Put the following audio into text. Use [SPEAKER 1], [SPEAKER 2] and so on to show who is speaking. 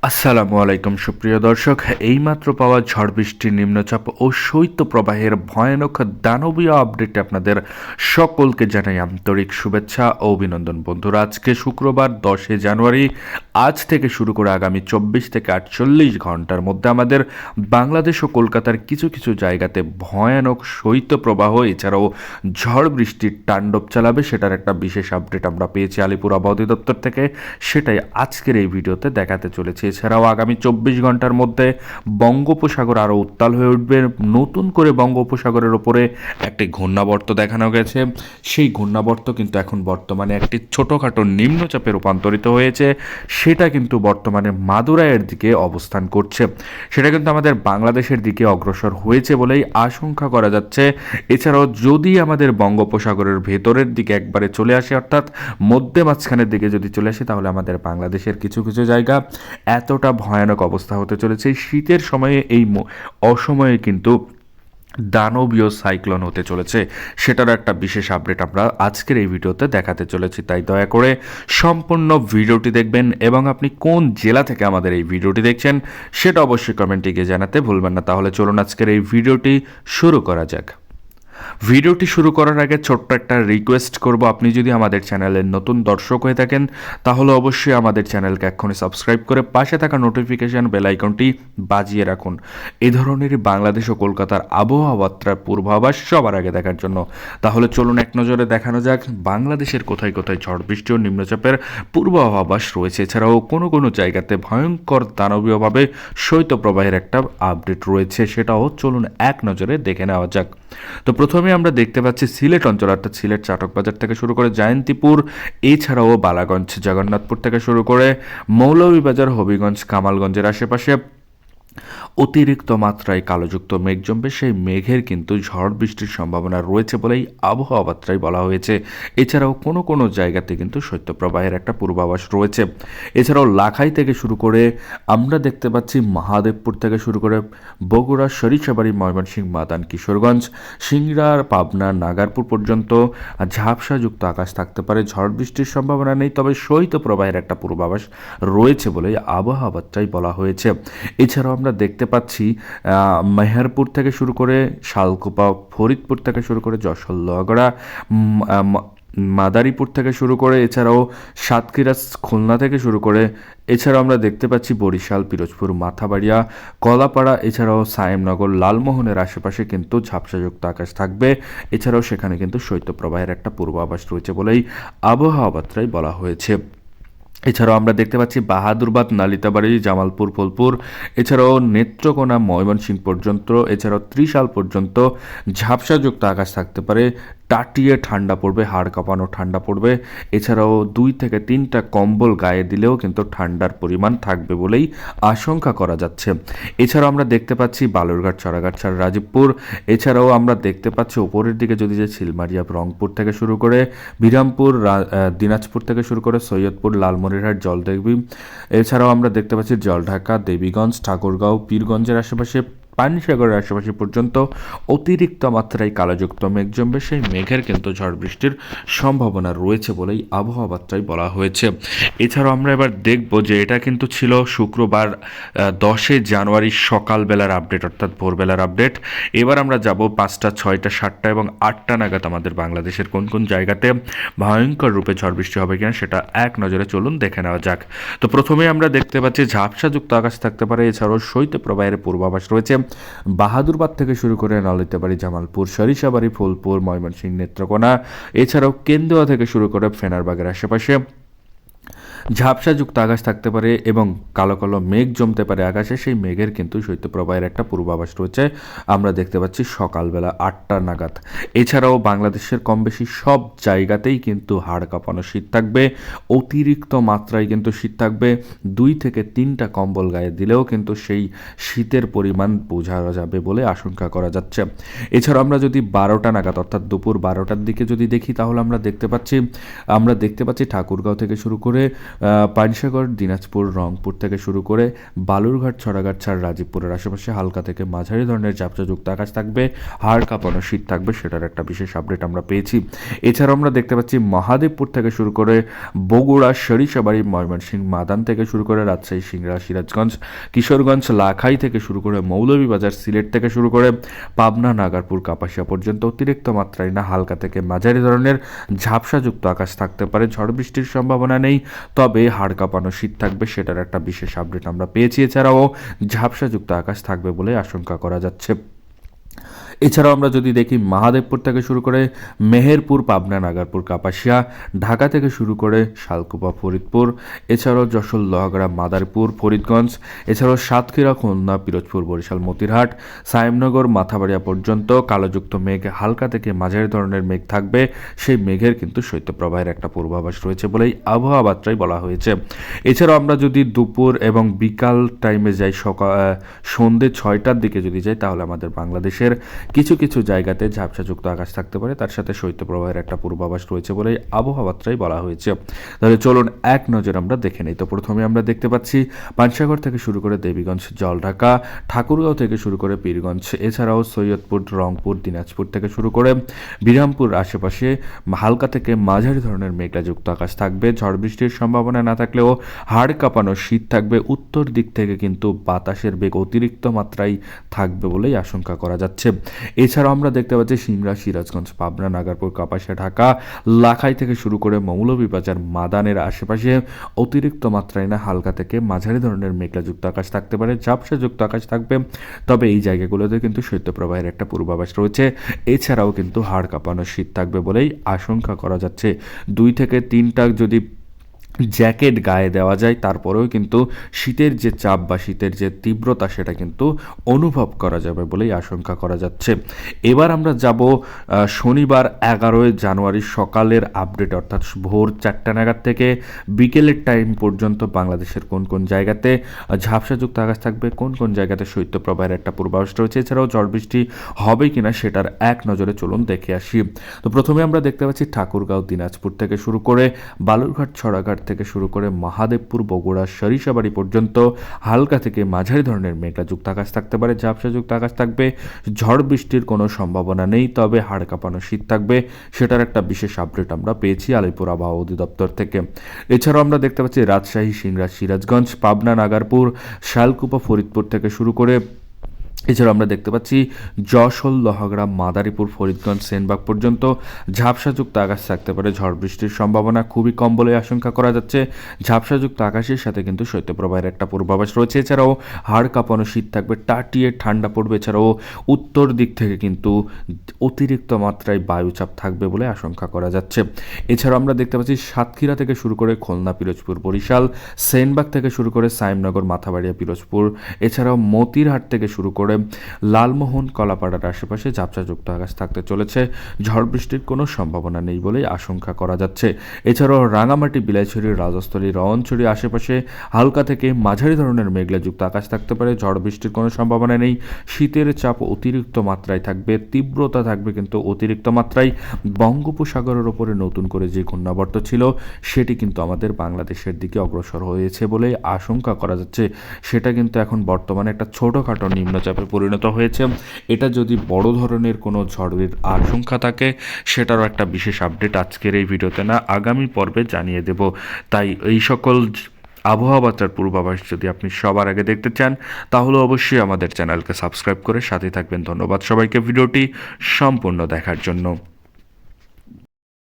[SPEAKER 1] আসসালামু আলাইকুম সুপ্রিয় দর্শক, এইমাত্র পাওয়া ঝড় বৃষ্টির নিম্নচাপ ও শৈত্যপ্রবাহের ভয়ানক দানবীয় আপডেটে আপনাদের সকলকে জানাই আন্তরিক শুভেচ্ছা ও অভিনন্দন। বন্ধুরা, আজকে শুক্রবার 10 জানুয়ারি, আজ থেকে শুরু করে আগামী 24 থেকে 48 ঘন্টার মধ্যে আমাদের বাংলাদেশ ও কলকাতার কিছু কিছু জায়গাতে ভয়ানক শৈত্যপ্রবাহ এছাড়াও ঝড় বৃষ্টির তাণ্ডব চালাবে, সেটার একটা বিশেষ আপডেট আমরা পেয়েছি আলিপুর আবহাওয়া অধিদপ্তর থেকে। সেটাই আজকের এই ভিডিওতে দেখাতে চলেছি। এছাড়াও আগামী 24 ঘন্টার মধ্যে বঙ্গোপসাগর আরও উত্তাল হয়ে উঠবে। নতুন করে বঙ্গোপসাগরের ওপরে একটি ঘূর্ণাবর্ত দেখানো গেছে। সেই ঘূর্ণাবর্ত কিন্তু এখন বর্তমানে একটি ছোটোখাটো নিম্নচাপে রূপান্তরিত হয়েছে। সেটা কিন্তু বর্তমানে মাদুরাইয়ের দিকে অবস্থান করছে। সেটা কিন্তু আমাদের বাংলাদেশের দিকে অগ্রসর হয়েছে বলেই আশঙ্কা করা যাচ্ছে। এছাড়াও যদি আমাদের বঙ্গোপসাগরের ভেতরের দিকে একবারে চলে আসে, অর্থাৎ মধ্যে মাঝখানের দিকে যদি চলে আসে, তাহলে আমাদের বাংলাদেশের কিছু কিছু জায়গা এতটা ভয়ানক অবস্থা হতে চলেছে। শীতের সময়ে এই অসময়ে কিন্তু দানবীয় সাইক্লোন হতে চলেছে, সেটার একটা বিশেষ আপডেট আমরা আজকের এই ভিডিওতে দেখাতে চলেছি। তাই দয়া করে সম্পূর্ণ ভিডিওটি দেখবেন এবং আপনি কোন জেলা থেকে আমাদের এই ভিডিওটি দেখছেন সেটা অবশ্যই কমেন্টে গিয়ে জানাতে ভুলবেন না। তাহলে চলুন আজকের এই ভিডিওটি শুরু করা যাক। ভিডিওটি শুরু করার আগে ছোট্ট একটা রিকোয়েস্ট করব, আপনি যদি আমাদের চ্যানেলের নতুন দর্শক হয়ে থাকেন তাহলে অবশ্যই আমাদের চ্যানেলকে এক্ষুনি সাবস্ক্রাইব করে পাশে থাকা নোটিফিকেশন বেল আইকনটি বাজিয়ে রাখুন এই ধরনের বাংলাদেশ ও কলকাতার আবহাওয়া বার্তার পূর্বাভাস সবার আগে দেখার জন্য। তাহলে চলুন এক নজরে দেখানো যাক বাংলাদেশের কোথায় কোথায় ঝড় বৃষ্টি ও নিম্নচাপের পূর্বাভাস রয়েছে। এছাড়াও কোনো কোনো জায়গাতে ভয়ঙ্কর দানবীয়ভাবে শৈত্যপ্রবাহের একটা আপডেট রয়েছে, সেটাও চলুন এক নজরে দেখে নেওয়া যাক। তো প্রথমে আমরা দেখতে পাচ্ছি সিলেট অঞ্চল, অর্থাৎ সিলেট চাটকবাজার থেকে শুরু করে জয়ন্তীপুর, এছাড়াও বালাগঞ্জ, জগন্নাথপুর থেকে শুরু করে মৌলভীবাজার, হবিগঞ্জ, কামালগঞ্জের আশেপাশে অতিরিক্ত মাত্রায় কালোযুক্ত মেঘ জমবে। সেই মেঘের কিন্তু ঝড় বৃষ্টির সম্ভাবনা রয়েছে বলেই আবহাওয়া বার্তায় বলা হয়েছে। এছাড়াও কোনো কোনো জায়গাতে কিন্তু শৈত্যপ্রবাহের একটা পূর্বাভাস রয়েছে। এছাড়াও লাখাই থেকে শুরু করে আমরা দেখতে পাচ্ছি মহাদেবপুর থেকে শুরু করে বগুড়া, সরিষাবাড়ি, ময়মনসিংহ, মাদান, কিশোরগঞ্জ, সিংড়ার, পাবনা, নাগারপুর পর্যন্ত ঝাপসাযুক্ত আকাশ থাকতে পারে। ঝড় বৃষ্টির সম্ভাবনা নেই, তবে শৈত্যপ্রবাহের একটা পূর্বাভাস রয়েছে বলেই আবহাওয়া বার্তায় বলা হয়েছে। এছাড়াও আমরা দেখতে পাচ্ছি মেহেরপুর থেকে শুরু করে শালকুপা, ফরিদপুর থেকে শুরু করে যশোর, লোহাগড়া, মাদারীপুর থেকে শুরু করে এছাড়াও সাতক্ষীরা, খুলনা থেকে শুরু করে এছাড়াও আমরা দেখতে পাচ্ছি বরিশাল, পিরোজপুর, মাথাবাড়িয়া, কলাপাড়া, এছাড়াও সায়েমনগর, লালমোহনের আশেপাশে কিন্তু ঝাপসাযুক্ত আকাশ থাকবে। এছাড়াও সেখানে কিন্তু শৈত্যপ্রবাহের একটা পূর্বাভাস রয়েছে বলেই আবহাওয়া বার্তায় বলা হয়েছে। এছাড়াও আমরা দেখতে পাচ্ছি বাহাদুরবাদ, নালিতাবাড়ি, জামালপুর, ফুলপুর, এছাড়াও নেত্রকোনা, ময়মনসিংহ পর্যন্ত, এছাড়াও ত্রিশাল পর্যন্ত ঝাপসাযুক্ত আকাশ থাকতে পারে। টাটিয়ে ঠান্ডা পড়বে, হাড় কাঁপানো ঠান্ডা পড়বে। এছাড়াও 2 থেকে 3টা কম্বল গায়ে দিলেও কিন্তু ঠান্ডার পরিমাণ থাকবে বলেই আশঙ্কা করা যাচ্ছে। এছাড়াও আমরা দেখতে পাচ্ছি বালুরঘাট, সরাগাছা, রাজীবপুর, এছাড়াও আমরা দেখতে পাচ্ছি উপরের দিকে যদি যে সিলমারিয়া, রংপুর থেকে শুরু করে বিরামপুর, দিনাজপুর থেকে শুরু করে সৈয়দপুর, লালমনিরহাট, জলদেবী, এছাড়াও আমরা দেখতে পাচ্ছি জলঢাকা, দেবীগঞ্জ, ঠাকুরগাঁও, পীরগঞ্জের আশেপাশে, পানিসাগরের আশেপাশে পর্যন্ত অতিরিক্ত মাত্রায় কালোযুক্ত মেঘ জমবে। সেই মেঘের কিন্তু ঝড় বৃষ্টির সম্ভাবনা রয়েছে বলেই আবহাওয়া বার্তায় বলা হয়েছে। এছাড়াও আমরা এবার দেখব যে এটা কিন্তু ছিল শুক্রবার 10 জানুয়ারি সকালবেলার আপডেট, অর্থাৎ ভোরবেলার আপডেট। এবার আমরা যাব 5টা, 6টা, 7টা এবং 8টা নাগাদ আমাদের বাংলাদেশের কোন কোন জায়গাতে ভয়ঙ্কর রূপে ঝড় বৃষ্টি হবে কিনা সেটা এক নজরে চলুন দেখে নেওয়া যাক। তো প্রথমে আমরা দেখতে পাচ্ছি ঝাপসাযুক্ত আকাশ থাকতে পারে। এছাড়াও শৈত্যপ্রবাহের পূর্বাভাস রয়েছে বাহাদুরবাদ থেকে শুরু করে নলিতাবাড়ি, জামালপুর, সরিষাবাড়ি, ফুলপুর, ময়মনসিংহ, নেত্রকোনা, এছাড়াও কেন্দুয়া থেকে শুরু করে ফেনারবাগের আশেপাশে ঝাপসাযুক্ত আকাশ থাকতে পারে এবং কালো কালো মেঘ জমতে পারে আকাশে। সেই মেঘের কিন্তু শৈত্যপ্রবাহের একটা পূর্বাভাস রয়েছে, আমরা দেখতে পাচ্ছি সকালবেলা 8টা নাগাদ। এছাড়াও বাংলাদেশের কম বেশি সব জায়গাতেই কিন্তু হাড় কাঁপানো শীত থাকবে, অতিরিক্ত মাত্রায় কিন্তু শীত থাকবে। 2 থেকে 3টা কম্বল গায়ে দিলেও কিন্তু সেই শীতের পরিমাণ বোঝা যাবে বলে আশঙ্কা করা যাচ্ছে। এছাড়াও আমরা যদি 12টা নাগাদ, অর্থাৎ দুপুর 12টার দিকে যদি দেখি, তাহলে আমরা দেখতে পাচ্ছি ঠাকুরগাঁও থেকে শুরু করে পানিসাগর, দিনাজপুর, রংপুর থেকে শুরু করে বালুরঘাট, ছড়াঘাট ছাড় রাজীবপুরের আশেপাশে হালকা থেকে মাঝারি ধরনের ঝাপসাযুক্ত আকাশ থাকবে, হাড় কাঁপানো শীত থাকবে, সেটার একটা বিশেষ আপডেট আমরা পেয়েছি। এছাড়াও আমরা দেখতে পাচ্ছি মহাদেবপুর থেকে শুরু করে বগুড়া, সরিষাবাড়ি, ময়মনসিংহ, মাদান থেকে শুরু করে রাজশাহী, সিংড়া, সিরাজগঞ্জ, কিশোরগঞ্জ, লাখাই থেকে শুরু করে মৌলভীবাজার, সিলেট থেকে শুরু করে পাবনা, নাগারপুর, কাপাসিয়া পর্যন্ত অতিরিক্ত মাত্রায় না হালকা থেকে মাঝারি ধরনের ঝাপসাযুক্ত আকাশ থাকতে পারে। ঝড় বৃষ্টির সম্ভাবনা নেই, তবে হাড় কাঁপানো শীত থাকবে, সেটার একটা বিশেষ আপডেট আমরা পেয়েছি। এছাড়াও ঝাপসাযুক্ত আকাশ থাকবে বলে আশঙ্কা করা যাচ্ছে। এছাড়াও আমরা যদি দেখি মহাদেবপুর থেকে শুরু করে মেহেরপুর, পাবনা, নাগারপুর, কাপাসিয়া, ঢাকা থেকে শুরু করে শালকুপা, ফরিদপুর, এছাড়াও যশোর, লোহাগড়া, মাদারীপুর, ফরিদগঞ্জ, এছাড়াও সাতক্ষীরা, খুলনা, পিরোজপুর, বরিশাল, মতিরহাট, সায়েমনগর, মাথাবাড়িয়া পর্যন্ত কালোযুক্ত মেঘ, হালকা থেকে মাঝারি ধরনের মেঘ থাকবে। সেই মেঘের কিন্তু শৈত্যপ্রবাহের একটা পূর্বাভাস রয়েছে বলেই আবহাওয়া বার্তায় বলা হয়েছে। এছাড়াও আমরা যদি দুপুর এবং বিকাল টাইমে যাই, সন্ধ্যে 6টার দিকে যদি যাই, তাহলে আমাদের বাংলাদেশের কিছু কিছু জায়গাতে ঝাপসাযুক্ত আকাশ থাকতে পারে, তার সাথে শৈত্যপ্রবাহের একটা পূর্বাভাস রয়েছে বলে আবহাওয়া বার্তায় বলা হয়েছে। তাহলে চলুন এক নজর আমরা দেখে নিই। তো প্রথমে আমরা দেখতে পাচ্ছি পানসাগর থেকে শুরু করে দেবীগঞ্জ, জলঢাকা, ঠাকুরগাঁও থেকে শুরু করে পীরগঞ্জ, এছাড়াও সৈয়দপুর, রংপুর, দিনাজপুর থেকে শুরু করে বিরামপুর আশেপাশে হালকা থেকে মাঝারি ধরনের মেঘলাযুক্ত আকাশ থাকবে। ঝড় বৃষ্টির সম্ভাবনা না থাকলেও হাড় কাঁপানো শীত থাকবে। উত্তর দিক থেকে কিন্তু বাতাসের বেগ অতিরিক্ত মাত্রায় থাকবে বলেই আশঙ্কা করা যাচ্ছে। এছাড়াও আমরা দেখতে পাচ্ছি সিংড়া, সিরাজগঞ্জ, পাবনা, নাগারপুর, কাপাসিয়া, ঢাকা, লাখাই থেকে শুরু করে মৌলভীবাজার, মাদানের আশেপাশে অতিরিক্ত মাত্রায় না হালকা থেকে মাঝারি ধরনের মেঘলাযুক্ত আকাশ থাকতে পারে, ঝাপসাযুক্ত আকাশ থাকবে। তবে এই জায়গাগুলোতে কিন্তু শৈত্যপ্রবাহের একটা পূর্বাভাস রয়েছে। এছাড়াও কিন্তু হাড় কাঁপানো শীত থাকবে বলেই আশঙ্কা করা যাচ্ছে। 2 থেকে 3টা যদি জ্যাকেট গায়ে দেওয়া যায়, তারপরেও কিন্তু শীতের যে চাপ বা শীতের যে তীব্রতা, সেটা কিন্তু অনুভব করা যাবে বলেই আশঙ্কা করা যাচ্ছে। এবার আমরা যাব শনিবার 11ই জানুয়ারি সকালের আপডেট, অর্থাৎ ভোর 4টা নাগাদ থেকে বিকেলের টাইম পর্যন্ত বাংলাদেশের কোন কোন জায়গাতে ঝাপসাযুক্ত আকাশ থাকবে, কোন কোন জায়গাতে শৈত্যপ্রবাহের একটা পূর্বাভাস রয়েছে, এছাড়াও ঝড় বৃষ্টি হবে কিনা সেটার এক নজরে চলুন দেখে আসি। তো প্রথমে আমরা দেখতে পাচ্ছি ঠাকুরগাঁও, দিনাজপুর থেকে শুরু করে বালুরঘাট, ছড়াঘাট থেকে শুরু করে মহাদেবপুর, বগুড়া, সরিষাবাড়ি পর্যন্ত হালকা থেকে মাঝারি ধরনের মেঘলাযুক্ত আকাশ থাকতে পারে, ঝাপসাযুক্ত আকাশ থাকবে। ঝড় বৃষ্টির কোনো সম্ভাবনা নেই, তবে হাড় কাঁপানো শীত থাকবে, সেটার একটা বিশেষ আপডেট আমরা পেয়েছি আলিপুর আবহাওয়া অধিদপ্তর থেকে। এছাড়াও আমরা দেখতে পাচ্ছি রাজশাহী, সিংড়া, সিরাজগঞ্জ, পাবনা, নাগারপুর, শালকুপা, ফরিদপুর থেকে শুরু করে এছাড়াও আমরা দেখতে পাচ্ছি যশোর, লোহাগড়া, মাদারীপুর, ফরিদগঞ্জ, সেনবাগ পর্যন্ত ঝাপসাযুক্ত আকাশ থাকতে পারে। ঝড় বৃষ্টির সম্ভাবনা খুবই কম বলে আশঙ্কা করা যাচ্ছে। ঝাপসাযুক্ত আকাশের সাথে কিন্তু শৈত্যপ্রবাহের একটা পূর্বাভাস রয়েছে। এছাড়াও হাড় কাঁপানো শীত থাকবে, টাটিয়ে ঠান্ডা পড়বে। এছাড়াও উত্তর দিক থেকে কিন্তু অতিরিক্ত মাত্রায় বায়ুচাপ থাকবে বলে আশঙ্কা করা যাচ্ছে। এছাড়াও আমরা দেখতে পাচ্ছি সাতক্ষীরা থেকে শুরু করে খুলনা, পিরোজপুর, বরিশাল, সেনবাগ থেকে শুরু করে সায়েমনগর, মাথাবাড়িয়া, পিরোজপুর, এছাড়াও মতিরহাট থেকে শুরু করে লালমোহন, কলাপাড়ার আশেপাশে ঝাপসাযুক্ত আকাশ থাকতে চলেছে। ঝড় বৃষ্টির কোনো সম্ভাবনা নেই বলেই আশঙ্কা করা যাচ্ছে। এছাড়াও রাঙামাটি, বিলাইছড়ি, রাজস্থলী, রওয়ানছড়ি আশেপাশে হালকা থেকে মাঝারি ধরনের মেঘলাযুক্ত আকাশ থাকতে পারে। ঝড় বৃষ্টির কোনো সম্ভাবনা নেই। শীতের চাপ অতিরিক্ত মাত্রায় থাকবে, তীব্রতা থাকবে কিন্তু অতিরিক্ত মাত্রায়। বঙ্গোপসাগরের ওপরে নতুন করে যে ঘূর্ণাবর্ত ছিল, সেটি কিন্তু আমাদের বাংলাদেশের দিকে অগ্রসর হয়েছে বলে আশঙ্কা করা যাচ্ছে। সেটা কিন্তু এখন বর্তমানে একটা ছোটোখাটো নিম্নচাপে পরিণত হয়েছে। এটা যদি বড় ধরনের কোনো ঝড়ের আশঙ্কা থাকে, সেটারও একটা বিশেষ আপডেট আজকের এই ভিডিওতে না, আগামী পর্বে জানিয়ে দেব। তাই এই সকল আবহাওয়া বার্তার পূর্বাভাস যদি আপনি সবার আগে দেখতে চান, তাহলে অবশ্যই আমাদের চ্যানেলকে সাবস্ক্রাইব করে সাথে থাকবেন। ধন্যবাদ সবাইকে ভিডিওটি সম্পূর্ণ দেখার জন্য।